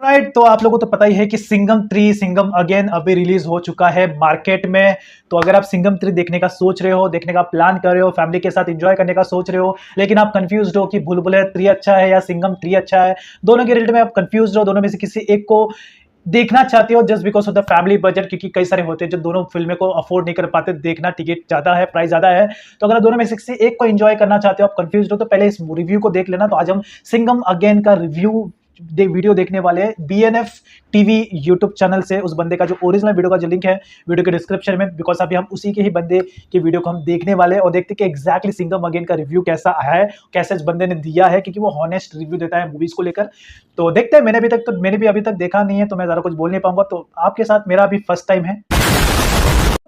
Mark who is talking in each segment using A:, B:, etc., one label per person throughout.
A: Right तो आप लोगों को तो पता ही है कि सिंघम 3 सिंघम अगेन अभी रिलीज हो चुका है मार्केट में। तो अगर आप सिंघम 3 देखने का सोच रहे हो, देखने का प्लान कर रहे हो, फैमिली के साथ एंजॉय करने का सोच रहे हो, लेकिन आप कंफ्यूज हो कि भूल-भुलैया 3 अच्छा है या सिंघम 3 अच्छा है, दोनों के रिलेटेड में आप कंफ्यूज हो, दोनों में से किसी एक को देखना चाहते हो just because of the family budget, क्योंकि कई सारे होते हैं जो दोनों फिल्में को अफोर्ड नहीं कर पाते, देखना टिकट ज्यादा है, प्राइस ज्यादा है। तो अगर दोनों में से किसी एक को एंजॉय करना चाहते हो, आप कंफ्यूज हो, तो पहले इस रिव्यू को देख लेना। तो आज हम सिंघम अगेन का रिव्यू वीडियो देखने वाले हैं बीएनएफ टीवी यूट्यूब चैनल से। उस बंदे का जो ओरिजिनल वीडियो का जो लिंक है वीडियो के डिस्क्रिप्शन में, बिकॉज अभी हम उसी के ही बंदे की वीडियो को हम देखने वाले हैं और देखते कि एग्जैक्टली सिंघम अगेन का रिव्यू कैसा आया है, कैसे इस बंदे ने दिया है, क्योंकि वो हॉनेस्ट रिव्यू देता है मूवीज को लेकर। तो देखते हैं। मैंने भी अभी तक देखा नहीं है तो मैं ज्यादा कुछ बोल नहीं पाऊंगा। तो आपके साथ मेरा अभी फर्स्ट टाइम है।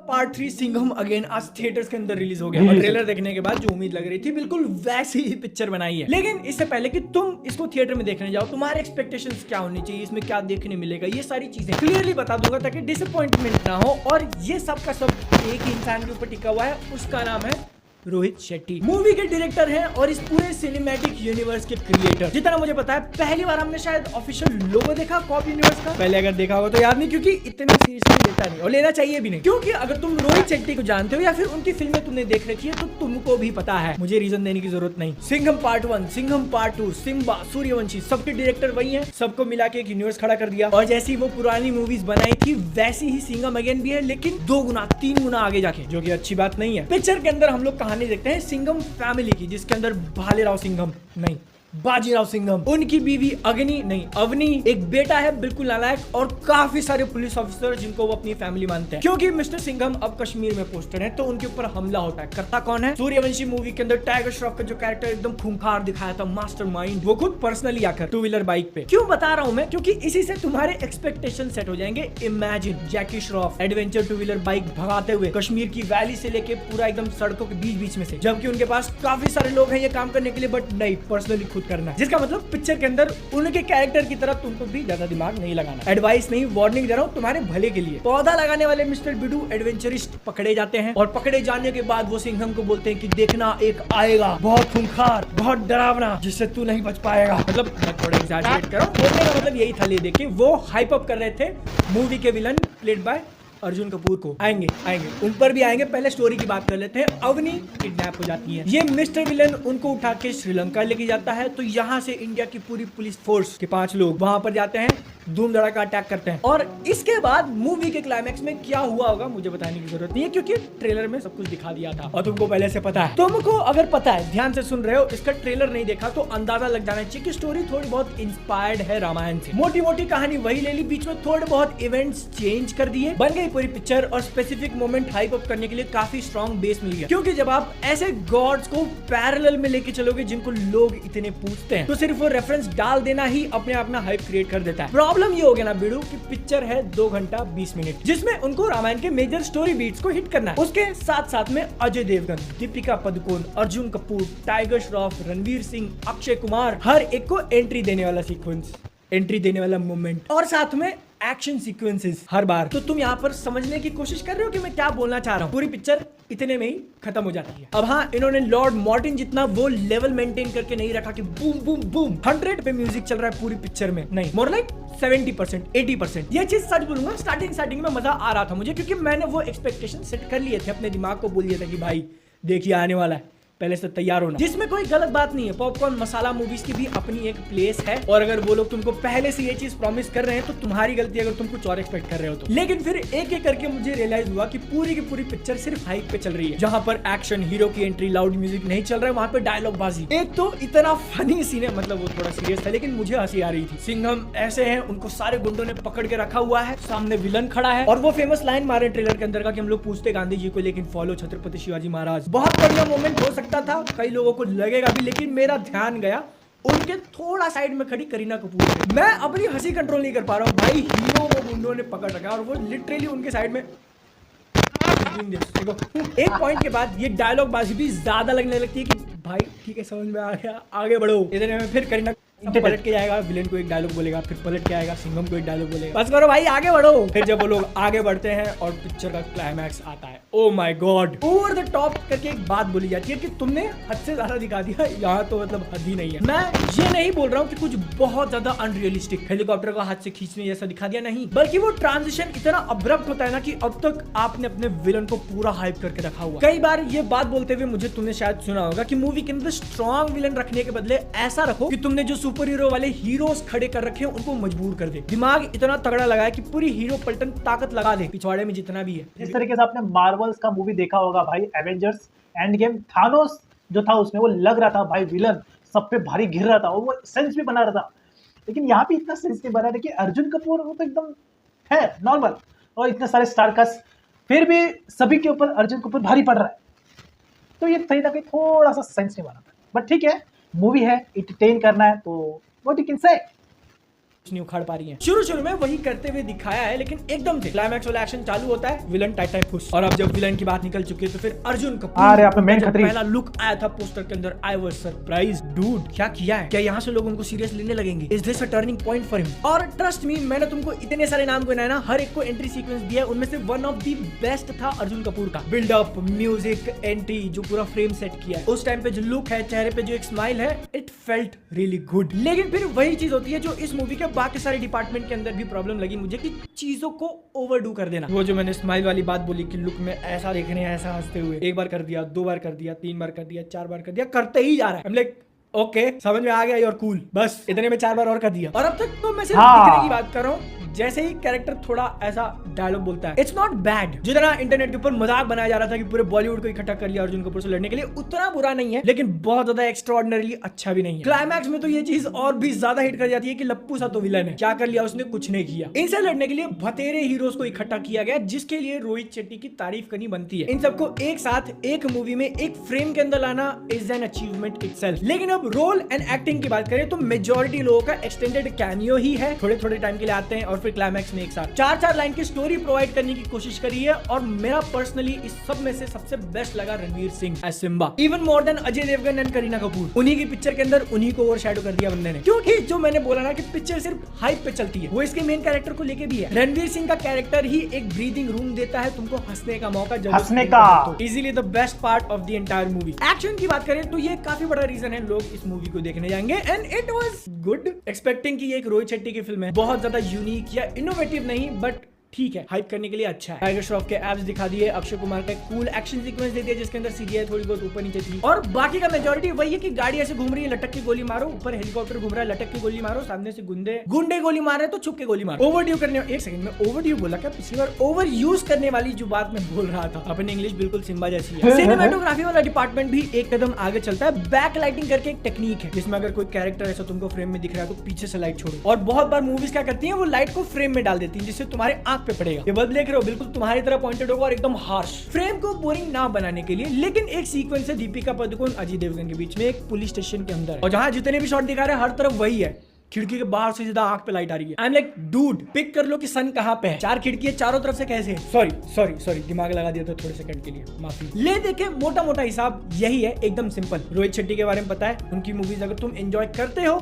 B: पार्ट 3 सिंघम अगेन आज थिएटर्स के अंदर रिलीज हो गया और ट्रेलर देखने के बाद जो उम्मीद लग रही थी बिल्कुल वैसी ही पिक्चर बनाई है। लेकिन इससे पहले कि तुम इसको थिएटर में देखने जाओ, तुम्हारे एक्सपेक्टेशंस क्या होनी चाहिए, इसमें क्या देखने मिलेगा, ये सारी चीजें क्लियरली बता दूंगा ताकि डिसअपॉइंटमेंट ना हो। और ये सब का सब एक ही इंसान के ऊपर टिका हुआ है, उसका नाम है रोहित शेट्टी। मूवी के डायरेक्टर हैं और इस पूरे सिनेमैटिक यूनिवर्स के क्रिएटर। जितना मुझे पता है पहली बार हमने शायद ऑफिशियल लोगो देखा कॉप यूनिवर्स का। पहले अगर देखा होगा तो याद नहीं, क्योंकि इतने सीरियसली लेता नहीं और लेना चाहिए भी नहीं, क्योंकि अगर तुम रोहित शेट्टी को जानते हो या फिर उनकी फिल्में तुमने देख रखी है तो तुमको भी पता है, मुझे रीजन देने की जरूरत नहीं। सिंघम पार्ट 1, सिंघम पार्ट 2, सिम्बा, सूर्यवंशी, सबके डायरेक्टर वही है, सबको मिला के एक यूनिवर्स खड़ा कर दिया। और जैसी वो पुरानी मूवीज बनाई थी वैसी ही सिंघम अगेन भी है, लेकिन 2 गुना 3 गुना आगे जाके, जो कि अच्छी बात नहीं है। पिक्चर के अंदर हम लोग कहानी देखते हैं सिंघम फैमिली की, जिसके अंदर भालेराव सिंघम नहीं बाजीराव सिंघम, उनकी बीवी अग्नि नहीं अवनी, एक बेटा है बिल्कुल नालायक और काफी सारे पुलिस ऑफिसर जिनको वो अपनी फैमिली मानते हैं। क्योंकि मिस्टर सिंघम अब कश्मीर में पोस्टेड है तो उनके ऊपर हमला होता है। करता कौन है? सूर्यवंशी मूवी के अंदर टाइगर श्रॉफ का जो कैरेक्टर एकदम खूंखार दिखाया था, मास्टरमाइंड, वो खुद पर्सनली आकर 2 व्हीलर बाइक पे। क्यों बता रहा हूं मैं? क्योंकि इसी से तुम्हारे एक्सपेक्टेशन सेट हो जाएंगे। इमेजिन जैकी श्रॉफ एडवेंचर 2 व्हीलर बाइक भगाते हुए कश्मीर की वैली से लेके पूरा एकदम सड़कों के बीच में से, जबकि उनके पास काफी सारे लोग हैं ये काम करने के लिए, बट नहीं, पर्सनली खुद करना है। जिसका मतलब पिक्चर के अंदर उनके कैरेक्टर की तरह तुमको भी ज्यादा दिमाग नहीं लगाना। एडवाइस नहीं, वार्निंग दे रहा हूँ तुम्हारे भले के लिए। पौधा लगाने वाले मिस्टर बिडू एडवेंचरिस्ट पकड़े जाते हैं और पकड़े जाने के बाद वो सिंघम को बोलते हैं कि देखना एक आएगा बहुत खूंखार, बहुत डरावना, जिससे तू नहीं बच पाएगा। मतलब मैं थोड़ा एग्जैजरेट कर रहा हूँ, बोलने का मतलब यही था। ले देखिए वो हाइप अप कर रहे थे मूवी के villain played by Arjun Kapoor को। आएंगे उन पर भी आएंगे। पहले स्टोरी की बात कर लेते हैं। अवनी किडनैप हो जाती है, ये मिस्टर विलन उनको उठा के श्रीलंका लेके जाता है। तो यहाँ से इंडिया की पूरी पुलिस फोर्स के 5 लोग वहां पर जाते हैं, धूम धड़ाका अटैक करते हैं। और इसके बाद मूवी के क्लाइमैक्स में क्या हुआ होगा मुझे बताने की जरूरत नहीं है, क्योंकि ट्रेलर में सब कुछ दिखा दिया था और तुमको पहले से पता है। तुमको अगर पता है, ध्यान से सुन रहे हो, इसका ट्रेलर नहीं देखा तो अंदाजा लग जाना चाहिए कि स्टोरी थोड़ी बहुत इंस्पायर्ड है रामायण से। मोटी मोटी कहानी वही ले ली, बीच में थोड़े बहुत इवेंट्स चेंज कर दिए, बन गई पूरी पिक्चर। और स्पेसिफिक मोमेंट हाइप अप करने के लिए काफी स्ट्रॉन्ग बेस मिल गया। क्योंकि जब आप ऐसे गॉड्स को पैरेलल में लेके चलोगे जिनको लोग इतने पूछते हैं, तो सिर्फ वो रेफरेंस डाल देना ही अपने आप में हाइप क्रिएट कर देता है। प्रॉब्लम ये हो गया ना बिडू की पिक्चर है 2 घंटा 20 मिनट, जिसमें उनको रामायण के मेजर स्टोरी बीट्स को हिट करना है। उसके साथ साथ में अजय देवगन, दीपिका पादुकोण, अर्जुन कपूर, टाइगर श्रॉफ, रणवीर सिंह, अक्षय कुमार, हर एक को एंट्री देने वाला सीक्वेंस, एंट्री देने वाला मोमेंट, और साथ में एक्शन सीक्वेंसेस हर बार। तो तुम यहाँ पर समझने की कोशिश कर रहे हो कि मैं क्या बोलना चाह रहा हूँ। पूरी पिक्चर इतने में ही खत्म हो जाती है। अब हाँ, इन्होंने लॉर्ड मार्टिन जितना वो लेवल मेंटेन करके नहीं रखा कि बूम बूम बूम 100 पे म्यूजिक चल रहा है पूरी पिक्चर में, नहीं, मोर लाइक 70%, 80%। ये चीज सच बोलूंगा, स्टार्टिंग में मजा आ रहा था मुझे, क्योंकि मैंने वो एक्सपेक्टेशन सेट कर लिए थे, अपने दिमाग को बोल दिया था कि भाई देखिए आने वाला है, पहले से तैयार होना, जिसमें कोई गलत बात नहीं है। पॉपकॉर्न मसाला मूवीज की भी अपनी एक प्लेस है, और अगर वो लोग तुमको पहले से ये चीज प्रॉमिस कर रहे हैं तो तुम्हारी गलती अगर तुम कुछ और एक्सपेक्ट कर रहे हो तो। लेकिन फिर एक एक करके मुझे रियलाइज हुआ कि पूरी की पूरी पिक्चर सिर्फ हाइप पे चल रही है। जहां पर एक्शन, हीरो की एंट्री, लाउड म्यूजिक नहीं चल रहा है, वहां पे डायलॉग बाजी। एक तो इतना फनी सीन है, मतलब वो थोड़ा सीरियस था लेकिन मुझे हंसी आ रही थी। सिंघम ऐसे हैं, उनको सारे गुंडों ने पकड़ के रखा हुआ है, सामने विलन खड़ा है और वो फेमस लाइन मारे ट्रेलर के अंदर का कि हम लोग पूछते गांधी जी को लेकिन फॉलो छत्रपति शिवाजी महाराज। बहुत बढ़िया मोमेंट हो सकता था, कई लोगों को लगेगा भी, लेकिन मेरा ध्यान गया उनके थोड़ा साइड में खड़ी करीना कपूर पे। मैं अपनी हंसी कंट्रोल नहीं कर पा रहा हूँ भाई। हीरो वो गुंडों ने पकड़ रखा है और वो लिटरली उनके साइड में। एक पॉइंट के बाद ये डायलॉग बाजी भी ज्यादा लगने लगती है कि भाई ठीक है समझ में आ गया, आगे बढ़ो। इतने में फिर करीना पलट के जाएगा, विलेन को एक डायलॉग बोलेगा, फिर पलट के आएगा, सिंघम को एक डायलॉग बोलेगा, बस करो भाई आगे बढ़ो। फिर जब वो लोग आगे बढ़ते हैं और पिक्चर का क्लाइमैक्स आता है, oh my God, over the top करके एक बात बोली जाती है कि तुमने हद से ज्यादा दिखा दिया, यहाँ तो मतलब हद ही नहीं है। मैं ये नहीं बोल रहा हूँ कि कुछ बहुत ज्यादा अनरियलिस्टिक हेलीकॉप्टर का हाथ से खींचने जैसा दिखा दिया, नहीं, बल्कि वो ट्रांजिशन इतना अब्रप्ट होता है ना कि अब तक आपने अपने विलन को पूरा हाइप करके रखा हुआ। कई बार ये बात बोलते हुए मुझे तुमने शायद सुना होगा कि मूवी के अंदर स्ट्रॉन्ग विलन रखने के बदले ऐसा रखो कि तुमने जो सुपर हीरो वाले हीरोज खड़े कर रखे हैं उनको मजबूर कर दे। दिमाग इतना तगड़ा लगा है कि पूरी हीरो पलटन ताकत लगा दे पिछवाड़े में जितना भी है।
A: इस तरीके से आपने मार्वल्स का मूवी देखा होगा भाई, एवेंजर्स एंड गेम, थानोस जो था उसमें वो लग रहा था भाई विलन सब पे भारी घिर रहा था, वो सेंस भी बना रहा था, लेकिन यहाँ पे इतना सेंस नहीं बना। देखिए अर्जुन कपूर वो तो एकदम है नॉर्मल, और इतने सारे स्टार कास्ट, फिर भी सभी के ऊपर अर्जुन कपूर भारी पड़ रहा है, तो ये कहीं ना कहीं थोड़ा सा सेंस नहीं बना था। बट ठीक है, मूवी है, एंटरटेन करना है, तो व्हाट यू कैन से
B: नहीं उखाड़ पा रही है। शुरू में वही करते हुए दिखाया है, लेकिन एकदम से क्लाइमैक्स वाला एक्शन चालू होता है, विलन टाइम खुश, और अब जब विलन की बात निकल चुकी है तो फिर अर्जुन कपूर पहला लुक आया था पोस्टर के अंदर, आई वाज सरप्राइज, डूड क्या किया है, क्या यहाँ से लोग उनको सीरियस लेने लगेंगे, is this a turning point for him. और ट्रस्ट मी, मैंने तुमको इतने सारे नाम गिनाए ना, हर एक को एंट्री सीक्वेंस दिया, उनमें से वन ऑफ द बेस्ट था अर्जुन कपूर का। बिल्डअप, म्यूजिक, एंट्री, जो पूरा फ्रेम सेट किया है, उस टाइम पे जो लुक है, चेहरे पे जो एक स्माइल है, इट फेल्ट रियली गुड। लेकिन फिर वही चीज होती है जो इस मूवी के बाकी सारे डिपार्टमेंट के अंदर भी प्रॉब्लम लगी मुझे, कि चीजों को ओवरडू कर देना। वो जो मैंने स्माइल वाली बात बोली कि लुक में ऐसा देख रहे हैं, ऐसा हंसते हुए, एक बार कर दिया, 2 बार कर दिया, 3 बार कर दिया, 4 बार कर दिया, करते ही जा रहा है। लाइक ओके, समझ में आ गया योर कूल, बस इतने में 4 बार और कर दिया। और अब तक तो मैं सिर्फ दिखने की बात कर रहा हूँ, जैसे ही कैरेक्टर थोड़ा ऐसा डायलॉग बोलता है, इट्स नॉट बैड। जितना इंटरनेट के ऊपर मजाक बनाया जा रहा था कि पूरे बॉलीवुड को इकट्ठा कर लिया अर्जुन कपूर से लड़ने के लिए, उतना बुरा नहीं है, लेकिन बहुत ज्यादा एक्स्ट्राऑर्डिनरी अच्छा भी नहीं है। क्लाइमैक्स में तो ये चीज और भी ज्यादा हिट कर जाती है कि लप्पू सा तो विलन है, क्या कर लिया उसने, कुछ नहीं किया। इनसे लड़ने के लिए बतेरे हीरोज को इकट्ठा किया गया, जिसके लिए रोहित शेट्टी की तारीफ करनी बनती है। इन सबको एक साथ एक मूवी में एक फ्रेम के अंदर लाना इज एन अचीवमेंट इटसेल्फ। लेकिन अब रोल एंड एक्टिंग की बात करें तो मेजोरिटी लोगों का एक्सटेंडेड कैमियो ही है, थोड़े थोड़े टाइम के लिए आते हैं और फिर क्लाइमैक्स में एक साथ 4 लाइन की स्टोरी प्रोवाइड करने की कोशिश करी है। और मेरा पर्सनली इस सब में से सबसे बेस्ट लगा Ranveer Singh as Simmba, even more than Ajay Devgn and Kareena Kapoor. उन्हीं की पिक्चर के अंदर उन्हीं को ओवरशैडो कर दिया बंदे ने, क्योंकि जो मैंने बोला ना कि पिक्चर सिर्फ हाइप पे चलती है, वो इसके मेन कैरेक्टर को लेके भी है। रणवीर सिंह का कैरेक्टर ही एक ब्रीदिंग रूम देता है तुमको हंसने का मौका, हंसने का easily the best part of the entire movie. Action की बात करें तो ये काफी बड़ा रीजन है लोग इस मूवी को देखने जाएंगे, and it was good. Expecting कि ये एक रोहित शेट्टी की फिल्म है, बहुत ज्यादा यूनिक या इनोवेटिव नहीं, बट ठीक है, हाइप करने के लिए अच्छा है। टाइगर श्रॉफ के एब्स दिखा दिए, अक्षय कुमार का कूल एक्शन सीक्वेंस दे दिया जिसके अंदर सीजीआई थोड़ी बहुत ऊपर नीचे थी, और बाकी का मेजॉरिटी वही है कि गाड़ी ऐसे घूम रही है, लटक की गोली मारो, ऊपर हेलीकॉप्टर घूम रहा है, लटक की गोली मारो, सामने से गुंडे गोली मार रहे तो छुप के गोली मारो। ओवरड्यू करने, एक सेकंड में ओवरड्यू बोला क्या, पिछली बार ओवर यूज करने वाली जो बात मैं बोल रहा था, अपनी इंग्लिश बिल्कुल सिम्बा जैसी है। सिनेमेटोग्राफी वाला डिपार्टमेंट भी एक कदम आगे चलता है। बैक लाइटिंग करके एक टेक्निक है जिसमें अगर कोई कैरेक्टर ऐसा तुमको फ्रेम में दिख रहा है तो पीछे से लाइट छोड़ो, और बहुत बार मूवीज क्या करती है, वो लाइट को फ्रेम में डाल देती है जिससे तुम्हारे आंख पे पड़ेगा, ये बल्ब देख रहे हो बिल्कुल तुम्हारी तरह पॉइंटेड होगा और एकदम हार्श, फ्रेम को बोरिंग ना बनाने के लिए। लेकिन एक सीक्वेंस है दीपिका पादुकोण अजय देवगन के बीच में एक पुलिस स्टेशन के अंदर, और जहां जितने भी शॉट दिखा रहे हैं हर तरफ वही है, खिड़की के बाहर से सीधा आंख पे लाइट आ रही है। I am like dude, pick कर लो कि सन कहां पे है, 4 खिड़की है चारों तरफ से कैसे, सॉरी दिमाग लगा दिया था थोड़े सेकंड के लिए, माफी। ले देखे मोटा मोटा हिसाब यही है, एकदम सिंपल। रोहित शेट्टी के बारे में पता है, उनकी मूवीज अगर तुम एंजॉय करते हो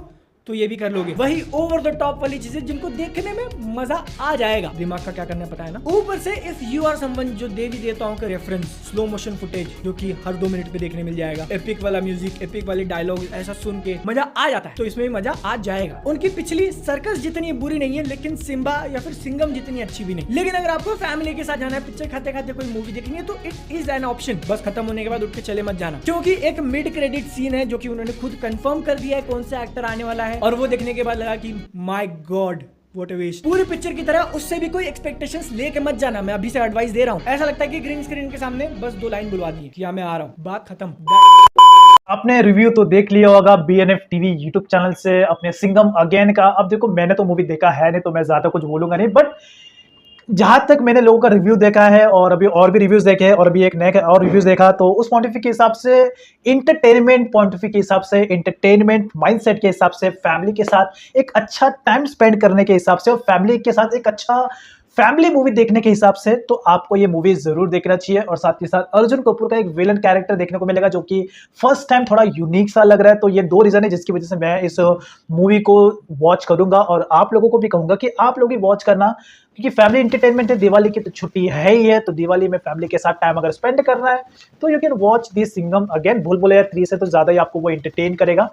B: तो ये भी कर लोगे, वही ओवर द टॉप वाली चीजें जिनको देखने में मजा आ जाएगा, दिमाग का क्या करना पता है ना। ऊपर से इफ यू आर समवन जो देवी देवताओं का रेफरेंस, स्लो मोशन फुटेज जो कि हर 2 मिनट पे देखने मिल जाएगा, एपिक वाला म्यूजिक, एपिक वाले डायलॉग, ऐसा सुन के मजा आ जाता है, तो इसमें भी मजा आ जाएगा। उनकी पिछली सर्कस जितनी बुरी नहीं है, लेकिन सिम्बा या फिर सिंघम जितनी अच्छी भी नहीं। लेकिन अगर आपको फैमिली के साथ जाना है, पिक्चर खाते खाते कोई मूवी देखनी है, तो इट इज एन ऑप्शन। बस खत्म होने के बाद उठ के चले मत जाना, क्योंकि एक मिड क्रेडिट सीन है जो कि उन्होंने खुद कंफर्म कर दिया है कौन सा एक्टर आने वाला है, और वो देखने के बाद लगा कि my God what a waste. पूरी पिक्चर की तरह उससे भी कोई एक्सपेक्टेशंस लेके मत जाना, मैं अभी से एडवाइस दे रहा हूँ। ऐसा लगता है कि ग्रीन स्क्रीन के सामने बस 2 लाइन बुलवा दी कि मैं आ रहा हूँ, बात खत्म।
A: आपने रिव्यू तो देख लिया होगा BNF TV यूट्यूब चैनल से अपने सिंघम अगेन का। अब देखो मैंने तो मूवी देखा है नहीं, तो मैं ज्यादा कुछ बोलूंगा नहीं, बट जहां तक मैंने लोगों का रिव्यू देखा है और अभी और भी रिव्यूज देखे हैं और अभी एक नया और रिव्यूज देखा, तो उस पॉइंट ऑफ व्यू के हिसाब से, इंटरटेनमेंट पॉइंट ऑफ व्यू के हिसाब से, इंटरटेनमेंट माइंडसेट के हिसाब से, फैमिली के साथ एक अच्छा टाइम स्पेंड करने के हिसाब से और फैमिली के साथ एक अच्छा फैमिली मूवी देखने के हिसाब से तो आपको ये मूवी जरूर देखना चाहिए, और साथ ही साथ अर्जुन कपूर का एक विलन कैरेक्टर देखने को मिलेगा जो कि फर्स्ट टाइम थोड़ा यूनिक सा लग रहा है। तो ये दो रीजन है जिसकी वजह से मैं इस मूवी को वॉच करूंगा, और आप लोगों को भी कहूंगा कि आप लोग भी वॉच करना, क्योंकि फैमिली एंटरटेनमेंट है, दिवाली की तो छुट्टी है ही है, तो दिवाली में फैमिली के साथ टाइम अगर स्पेंड करना है तो you can watch this Singham again. भूल भुलैया 3 से तो ज्यादा ही आपको वो एंटरटेन करेगा।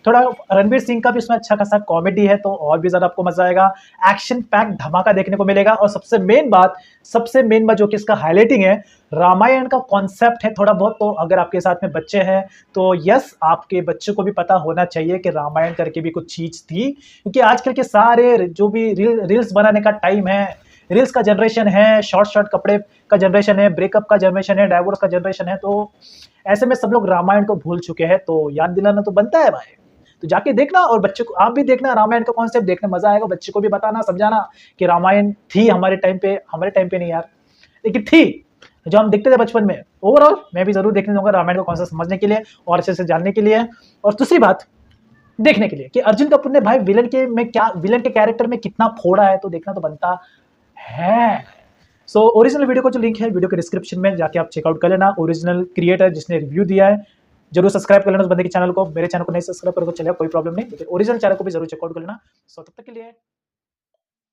A: थोड़ा रणवीर सिंह का भी उसमें अच्छा खासा कॉमेडी है, तो और भी ज्यादा आपको मजा आएगा। एक्शन पैक धमाका देखने को मिलेगा, और सबसे मेन बात जो कि इसका हाईलाइटिंग है, रामायण का कॉन्सेप्ट है थोड़ा बहुत। तो अगर आपके साथ में बच्चे हैं तो यस, आपके बच्चे को भी पता होना चाहिए कि रामायण करके भी कुछ चीज थी, क्योंकि आजकल के सारे जो भी रील्स बनाने का टाइम है, रील्स का जनरेशन है, शॉर्ट कपड़े का जनरेशन है, ब्रेकअप का जनरेशन है, डाइवोर्स का जनरेशन है, तो ऐसे में सब लोग रामायण को भूल चुके हैं। तो याद दिलाना तो बनता है भाई। तो जाके देखना, और बच्चे को आप भी देखना, रामायण का कॉन्सेप्ट देखने मजा आएगा। बच्चे को भी बताना, समझाना कि रामायण थी हमारे टाइम पे नहीं यार, लेकिन थी जो हम देखते थे बचपन में। ओवरऑल मैं भी जरूर देखने जाऊंगा रामायण का कॉन्सेप्ट समझने के लिए और अच्छे से जानने के लिए, और दूसरी बात देखने के लिए कि अर्जुन कपूर ने भाई विलन के कैरेक्टर में कितना फोड़ा है, तो देखना तो बनता है। सो ओरिजिनल वीडियो का जो लिंक है वीडियो के डिस्क्रिप्शन में जाके आप चेकआउट कर लेना। ओरिजिनल क्रिएटर जिसने रिव्यू दिया है, जरूर सब्सक्राइब कर लेना उस बंदे के चैनल को। मेरे चैनल को नहीं सब्सक्राइब करोगे चलेगा, कोई प्रॉब्लम नहीं, लेकिन ओरिजिनल चैनल को भी जरूर चेकआउट कर लेना। सो तब तक के लिए